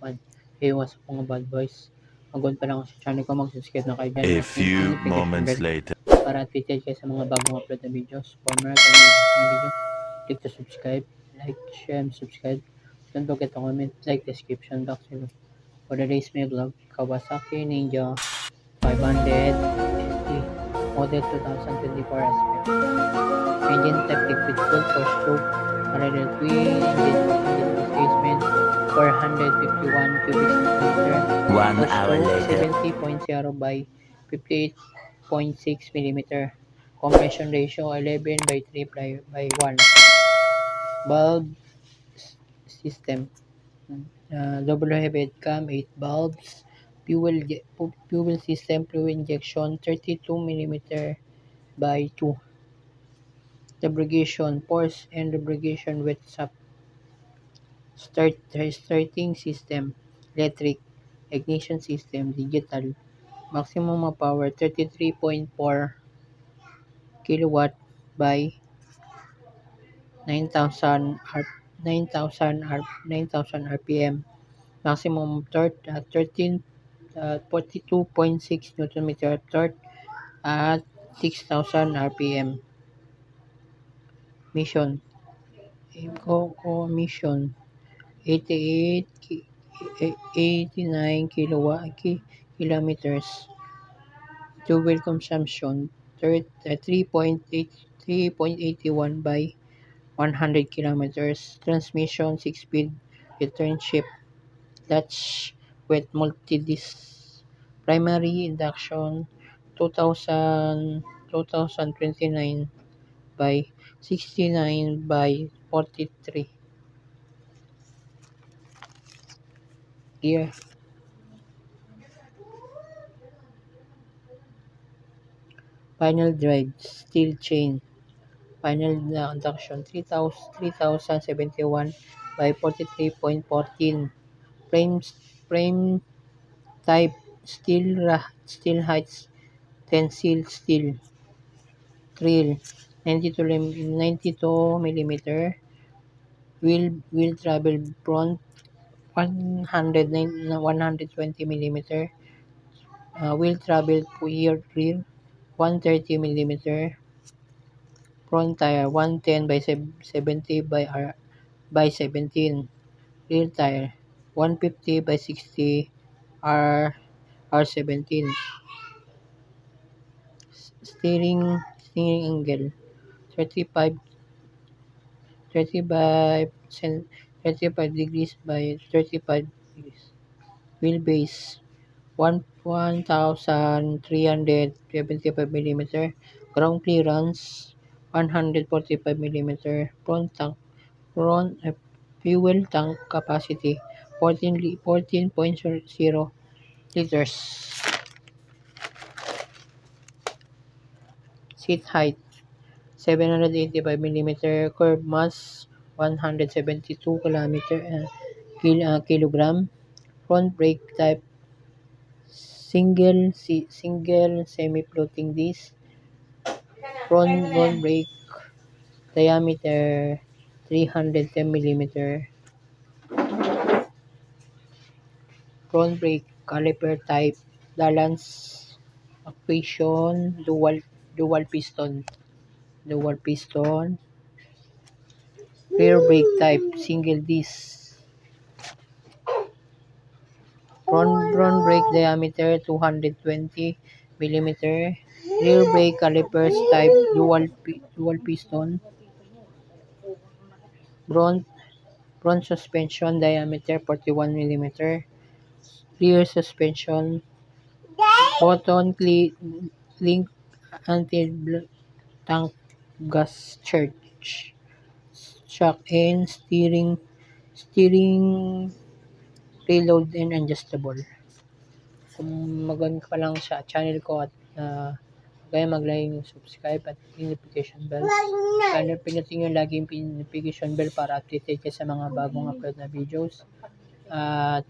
1. Iwas sa mga bad boys. Mag-on pa lang ako sa channel ko, mag-subscribe na kayo dyan A at yung few notification moments bell later. para updated kayo sa mga bagong upload na videos. For more video, click to subscribe, like, share, and subscribe. Don't forget to comment, like, description box below. For the race may vlog, Kawasaki Ninja 500 ST Model 2024 aspect. Engine type liquid cooled 4-stroke, parallel twin engine displacement 451 cubic centimeter, 1 hour horsepower later. 70.0 by 58.6 millimeter, compression ratio 11 by 3 by 1, bulb system, double head cam 8 bulbs, fuel system fuel injection 32 millimeter by 2, lubrication force and lubrication with starting system electric, ignition system digital, maximum power 33.4 kilowatt by 9,000 rpm, maximum torque at 42.6 newton meter torque at 6,000 rpm. Mission emission 89 kilometers. Fuel consumption 3.81 by 100 kilometers. Transmission 6-speed return shift Dutch with multi-disc. Primary induction 2029 by 69 by 43. Gear. Final drive steel chain. Final induction 3071 by 43.14. Frame type steel heights tensile steel. Trill 92 millimeter. Wheel travel front 120 millimeter. Wheel travel rear 130 millimeter. Front tire 110 by 70 by 17. Rear tire 150 by 60 R17. Steering angle 35 35 35 degrees by 35 degrees. Wheelbase 1,375 millimeter. Ground clearance 145 millimeter. Front fuel tank capacity 14.0 liters. Seat height 785 millimeter. Curb mass 172 kilogram. Front brake type single semi-floating disc. Front brake diameter 310 millimeter. Front brake caliper type balance actuation dual piston. Rear brake type single disc. Front brake diameter 220 millimeter. Rear brake calipers type dual piston. Front suspension diameter 41 millimeter. Rear suspension button link anti-tank gas charge. Shock and steering preload and adjustable. Kung mag-on ka lang sa channel ko at kaya mag-like, subscribe at notification bell. Kaya pinutin nyo lagi yung notification bell para updated ka sa mga bagong upload na videos. At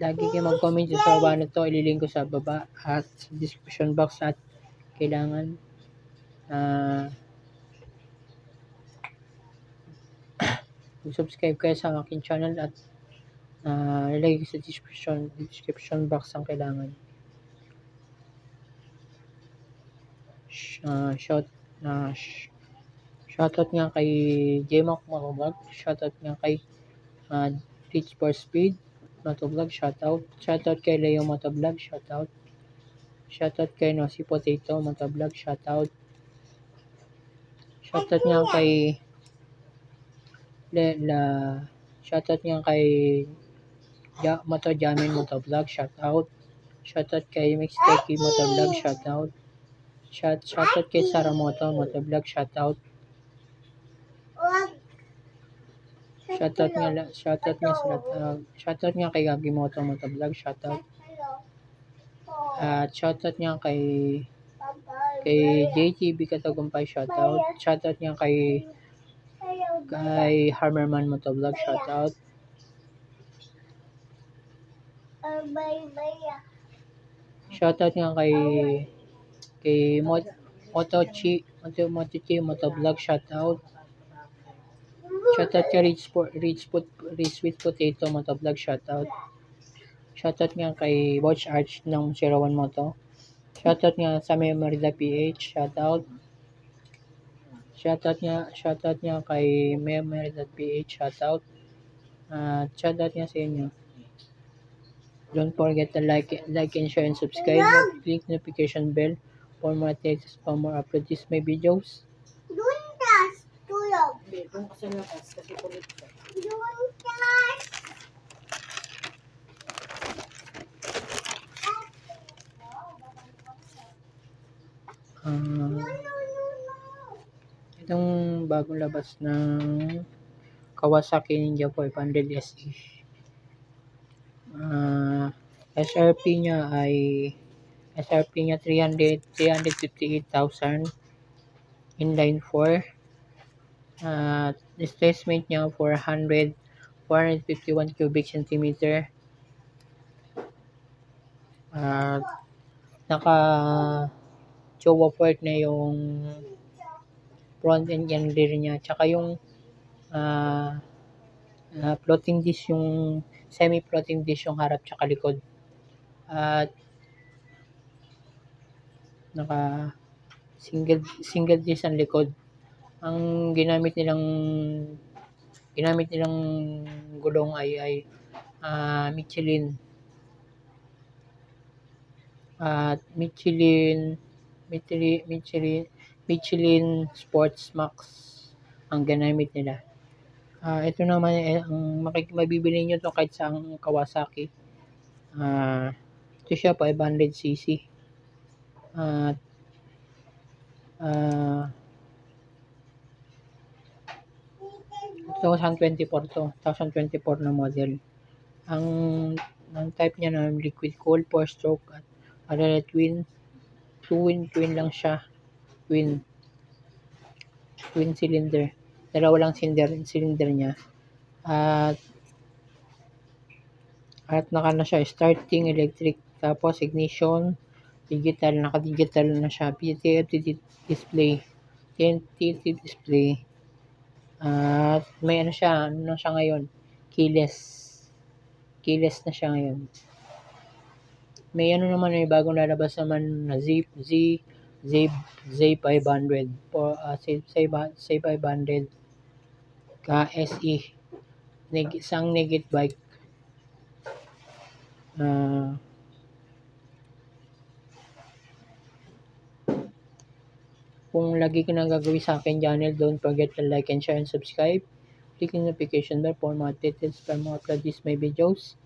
lagi kayo mag-comment sa baba na to, ililink ko sa baba at sa description box at kailangan subscribe kayo sa aking channel at Ilagay ko sa description box ang kailangan. Shout shoutout nga kay Jmac Motovlog, shoutout nga kay Teach for Speed Motovlog, shoutout kay Leo Motovlog, shoutout kay Nosy Potato Motovlog, shoutout nga kay shoutout nga kay Moto Jamin Motovlog, shoutout kay Mixteki Motovlog, shoutout kay Saramoto Motovlog, shoutout nga kay Gagimoto Motovlog, shoutout. At shoutout nga kay JTB Katagumpay, shoutout nga kay Harmerman Motovlog, shoutout. Shoutout nga kay Motochi Motovlog, shoutout. Shoutout kay Rich Sweet Potato Motovlog, shoutout. Shoutout nga kay Watch Arch ng 01 Moto. Shoutout nga sa Merida PH, shoutout. Shoutout nga kay Merida PH, shoutout. Shoutout nga sa inyo. Don't forget to like and share and subscribe. Click notification bell for more updates, for more uploads my videos. Doon ka sa labas kasi kulit ka. Itong bagong labas ng Kawasaki Ninja 500 SE. SRP niya 358,000 inline 4. Displacement niya 451 cubic centimeter. Naka Jowa port na yung front and rear niya, tsaka yung floating disc, yung semi-floating disc yung harap tsaka likod. At naka single disc ang likod. Ang ginamit nilang gulong ay Michelin at Michelin Sports Max ang ginamit nila. Ito naman ang mabibili nyo to kahit sa Kawasaki. Ito siya 500cc. 2024 na model. Ang type niya na liquid cooled 4-stroke at twin lang siya. Twin cylinder. Dalawa lang cylinder niya. At naka na siya starting electric, tapos ignition digital, naka-digital na siya. TFT display. At may ano siya ngayon, keyless na siya ngayon. May may bagong lalabas naman na Z500 Z500 SE, isang naked bike. Kung lagi ka nang gagawin sa akin channel, don't forget to like and share and subscribe. Click the notification bell for more details for more upload my videos.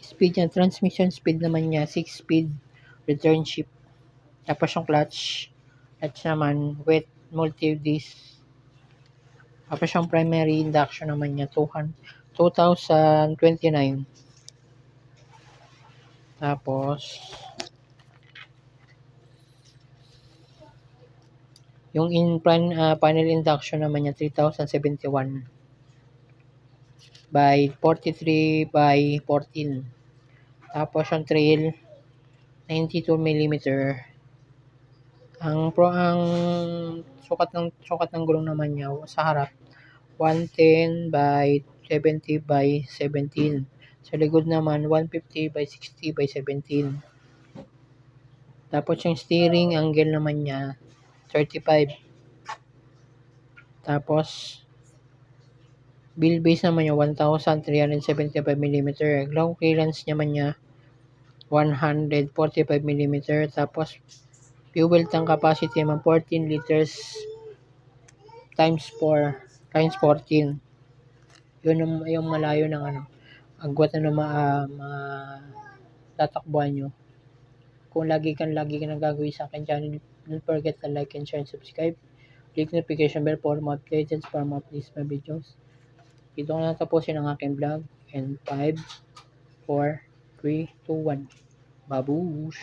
Speed niya, transmission speed naman niya 6-speed return shift. Tapos yung clutch naman wet multi-disc. Tapos yung primary induction naman niya 2029. Tapos yung panel induction naman niya 3071 by 43 by 14. Tapos yung trail 92 mm. Ang sukat ng gulong naman niya sa harap 110 by 70 by 17. Sa likod naman 150 by 60 by 17. Tapos yung steering angle naman niya 35. Tapos wheelbase naman niya 1,375 mm. Ground clearance naman niya 145 mm. Tapos fuel tank capacity naman 14 liters times 4 times 14. Yun yung malayo ng agwat na tatakbuhan nyo. Kung lagi ka nagagawin sa akin channel, don't forget to like and share and subscribe. Click notification bell for more updates para ma-update my videos. Dito ko na tapusin ang aking vlog. And 5, 4, 3, 2, 1. Babush!